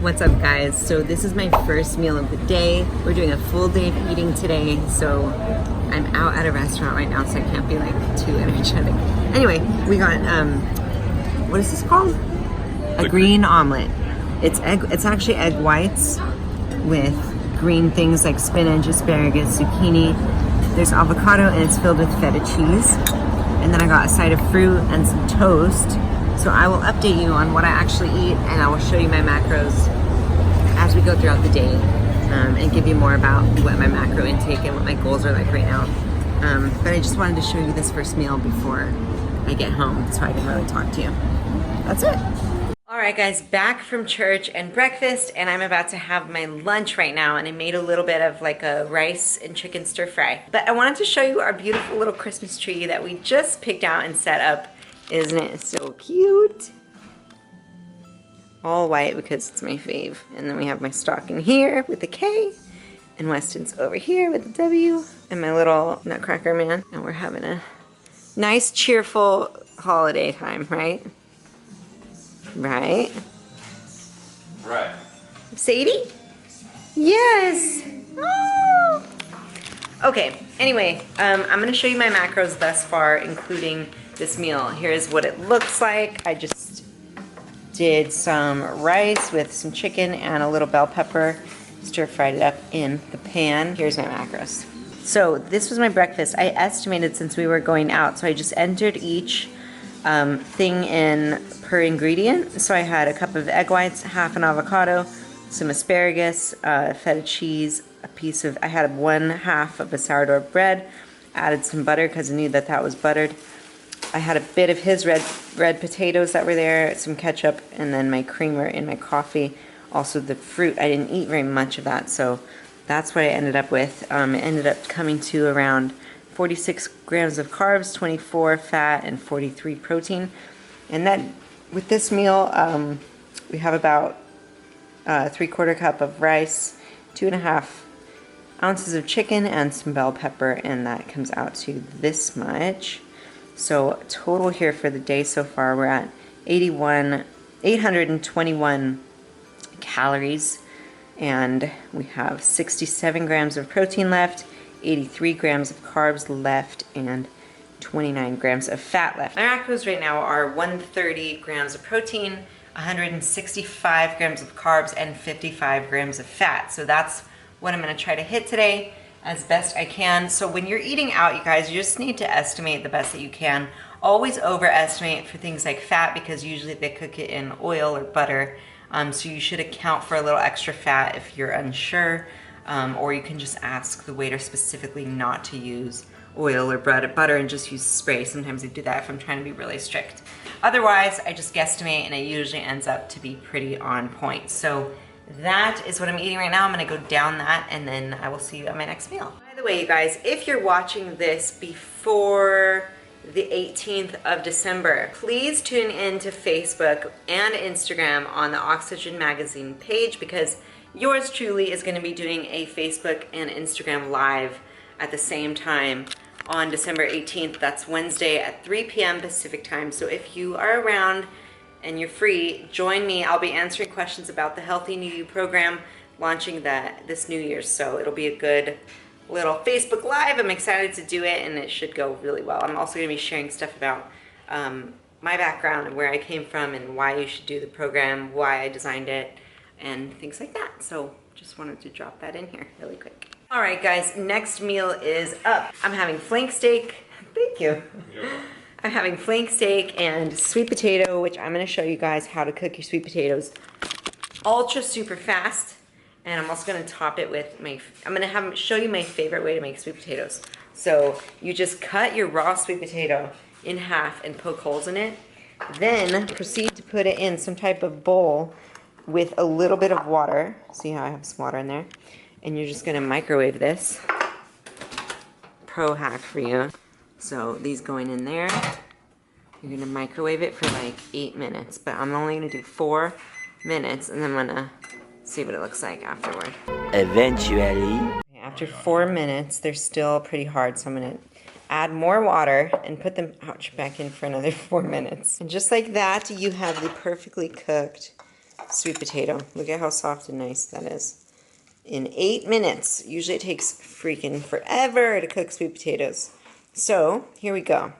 What's up, guys? So this is my first meal of the day. We're doing a full day of eating today, so I'm out at a restaurant right now, so I can't be like too energetic. Anyway, we got what is this called? A green omelet. It's actually egg whites with green things like spinach, asparagus, zucchini. There's avocado and it's filled with feta cheese. And then I got a side of fruit and some toast. So I will update you on what I actually eat, and I will show you my macros as we go throughout the day, and give you more about what my macro intake and what my goals are like right now. But I just wanted to show you this first meal before I get home so I can really talk to you. That's it. Alright guys, back from church and breakfast, and I'm about to have my lunch right now, and I made a little bit of like a rice and chicken stir fry. But I wanted to show you our beautiful little Christmas tree that we just picked out and set up. Isn't it so cute? All white because it's my fave. And then we have my stocking here with the K, and Weston's over here with the W, and my little nutcracker man. And we're having a nice, cheerful holiday time, right? Right? Right. Sadie? Yes! Oh! Okay, anyway, I'm gonna show you my macros thus far, including this meal. Here's what it looks like. I just did some rice with some chicken and a little bell pepper. Stir fried it up in the pan. Here's my macros. So this was my breakfast. I estimated since we were going out, so I just entered each thing in per ingredient. So I had a cup of egg whites, half an avocado, some asparagus, feta cheese, I had 1/2 of a sourdough bread, added some butter because I knew that that was buttered. I had a bit of his red potatoes that were there, some ketchup, and then my creamer in my coffee. Also the fruit, I didn't eat very much of that, so that's what I ended up with. It ended up coming to around 46 grams of carbs, 24 fat, and 43 protein. And then with this meal, we have about 3/4 cup of rice, 2.5 ounces of chicken, and some bell pepper, and that comes out to this much. So total here for the day so far, we're at 821 calories, and we have 67 grams of protein left, 83 grams of carbs left, and 29 grams of fat left. My macros right now are 130 grams of protein, 165 grams of carbs, and 55 grams of fat. So that's what I'm gonna try to hit today as best I can. So when you're eating out, you guys, you just need to estimate the best that you can. Always overestimate for things like fat, because usually they cook it in oil or butter. So you should account for a little extra fat if you're unsure, or you can just ask the waiter specifically not to use oil or butter and just use spray. Sometimes I do that if I'm trying to be really strict. Otherwise, I just guesstimate, and it usually ends up to be pretty on point. So that is what I'm eating right now. I'm gonna go down that, and then I will see you at my next meal. By the way, you guys, if you're watching this before the 18th of December, please tune in to Facebook and Instagram on the Oxygen Magazine page, because yours truly is gonna be doing a Facebook and Instagram live at the same time on December 18th. That's Wednesday at 3 p.m. Pacific time. So if you are around and you're free, join me. I'll be answering questions about the Healthy New You program, launching this New Year's. So it'll be a good little Facebook Live. I'm excited to do it, and it should go really well. I'm also gonna be sharing stuff about my background and where I came from and why you should do the program, why I designed it, and things like that. So just wanted to drop that in here really quick. All right, guys, next meal is up. I'm having flank steak. Thank you. I'm having flank steak and sweet potato, which I'm gonna show you guys how to cook your sweet potatoes ultra super fast. And I'm also gonna top it with I'm gonna show you my favorite way to make sweet potatoes. So you just cut your raw sweet potato in half and poke holes in it. Then proceed to put it in some type of bowl with a little bit of water. See how I have some water in there? And you're just gonna microwave this. Pro hack for you. So these going in there. You're gonna microwave it for like 8 minutes, but I'm only gonna do 4 minutes, and then I'm gonna see what it looks like afterward. Eventually. After 4 minutes, they're still pretty hard, so I'm gonna add more water and put them back in for another 4 minutes. And just like that, you have the perfectly cooked sweet potato. Look at how soft and nice that is. In 8 minutes. Usually it takes freaking forever to cook sweet potatoes. So, here we go.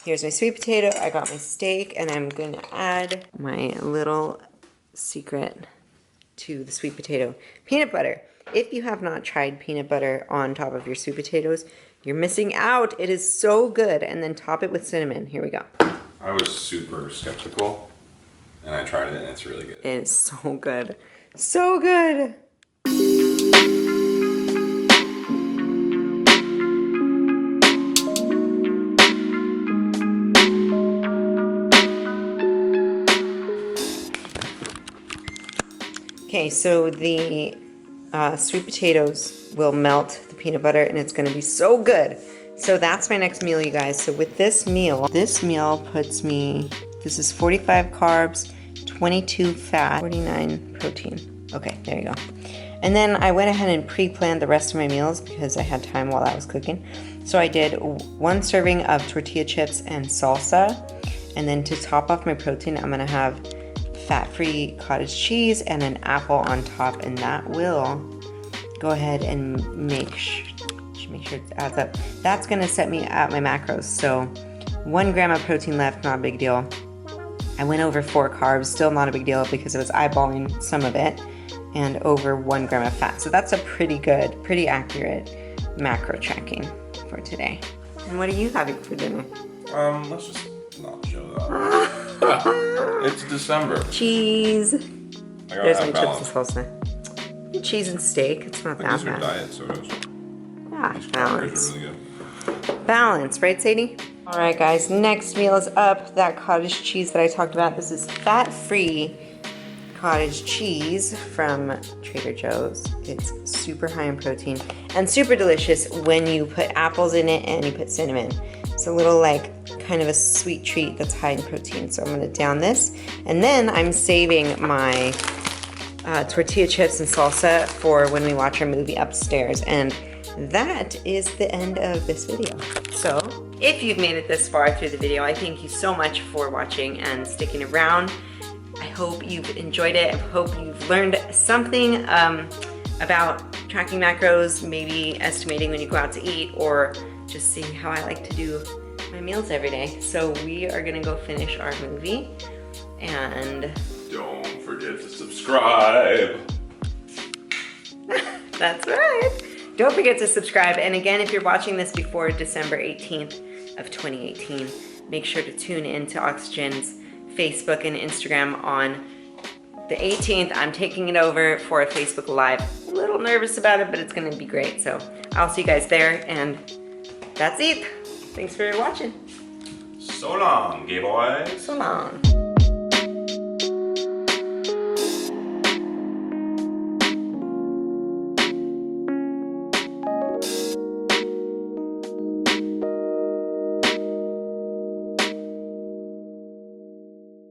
Here's my sweet potato. I got my steak, and I'm going to add my little secret to the sweet potato. Peanut butter. If you have not tried peanut butter on top of your sweet potatoes, you're missing out. It is so good. And then top it with cinnamon. Here we go. I was super skeptical, and I tried it, and it's really good. It is so good. So good. Okay, so the sweet potatoes will melt the peanut butter, and it's going to be so good. So that's my next meal, you guys. So with this meal puts me, this is 45 carbs, 22 fat, 49 protein. Okay, there you go. And then I went ahead and pre-planned the rest of my meals because I had time while I was cooking. So I did 1 serving of tortilla chips and salsa. And then to top off my protein, I'm gonna have fat-free cottage cheese and an apple on top, and that will go ahead and make sure it adds up. That's gonna set me at my macros. So 1 gram of protein left, not a big deal. I went over 4 carbs, still not a big deal because I was eyeballing some of it, and over 1 gram of fat. So that's a pretty good, pretty accurate macro tracking for today. And what are you having for dinner? Let's just not show that. It's December. Cheese. I gotta There's my have chips balance. and salsa. Cheese and steak, it's not Like that these are bad. diet sodas. Yeah, These crackers balance. are really good. Balance, right, Sadie? All right, guys, next meal is up. That cottage cheese that I talked about. This is fat-free cottage cheese from Trader Joe's. It's super high in protein and super delicious when you put apples in it and you put cinnamon. It's a little like kind of a sweet treat that's high in protein. So I'm gonna down this. And then I'm saving my tortilla chips and salsa for when we watch our movie upstairs. And that is the end of this video. So if you've made it this far through the video, I thank you so much for watching and sticking around. I hope you've enjoyed it. I hope you've learned something about tracking macros, maybe estimating when you go out to eat, or just seeing how I like to do my meals every day. So we are gonna go finish our movie, and Don't forget to subscribe. that's right. Don't forget to subscribe. And again, if you're watching this before December 18th of 2018, make sure to tune in to Oxygen's Facebook and Instagram on the 18th. I'm taking it over for a Facebook Live. A little nervous about it, but it's gonna be great. So I'll see you guys there, and that's it. Thanks for watching. So long, gay boys. So long.